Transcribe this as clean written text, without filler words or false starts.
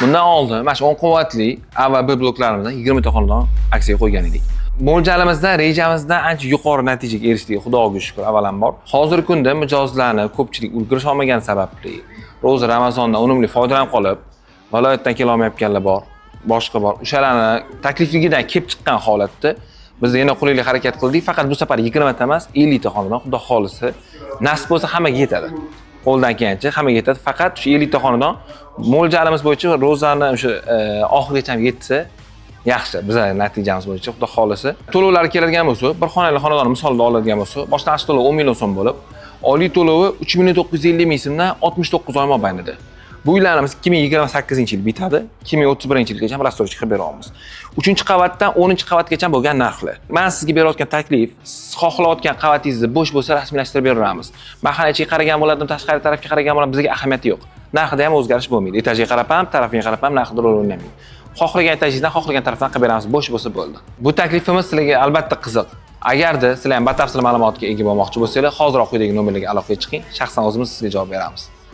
Bundan oldin mana shu 10 qavatli avval bir bloklarimizdan 20 ta xonadon aksiyaga qo'ygan edik. Mo'ljalimizda, rejamizdan ancha yuqori natijaga erishdik, Xudoga shukr, avvalambor. Hozirgi kunda mijozlarni ko'pchilik ulgurish olmagani sababli ro'za Ramazondan unumli foydalanib qolib, viloyatdan kela olmayotganlar bor, boshqa bor. O'shalarni taklifligidan kelib chiqqan holatda biz yana qulaylik harakat qildik. Faqat bu safar 20 ta emas, 50 ta xonadon, Xudo xolisi, nasib bo'lsa hammaga yetadi. Qo'ldan kelgancha hammaga yetadi. Faqat shu 50 ta xonadon mo'ljalimiz bo'yicha ro'zani o'sha oxirigacha yetsa yaxshi. Bizning natijamiz bo'yicha Xudo xolisi. To'lovlar keladigan bo'lsa, bir xonali xonadonni misolda oladigan bo'lsa, boshlang'ich to'lov 10 million so'm bo'lib, oliy to'lovi 3.950 ming so'mdan 69 oy mobaynida. Bu uylarimiz 2028-yil bitadi, 2031-yilgacha ham restavratsiya qilib beramiz. 3-qavatdan 10-qavatgacha bo'lgan narxlar. Men sizga berayotgan taklif, siz xohlayotgan qavatingizni bo'sh bo'lsa rasmiylashtirib beramiz. Mahalla ichiga qaragan bo'ladimi, tashqari tarafga qaragan bo'ladimi, bizga ahamiyati yo'q. Narxida ham o'zgarish bo'lmaydi. Etajga qarab ham, tarafiga qarab ham narxda rol o'ynamaydi. Xohlagan etajingizdan, xohlagan tarafdan qilib beramiz, bo'sh bo'lsa bo'ldi. Bu taklifimiz sizlarga albatta qiziq. Agarda sizlar ham batafsil ma'lumotga ega bo'lmoqchi bo'lsangiz, hoziroq quyidagi nomerlarga aloqaga chiqing. Shaxsan o'zimiz sizga javob beramiz.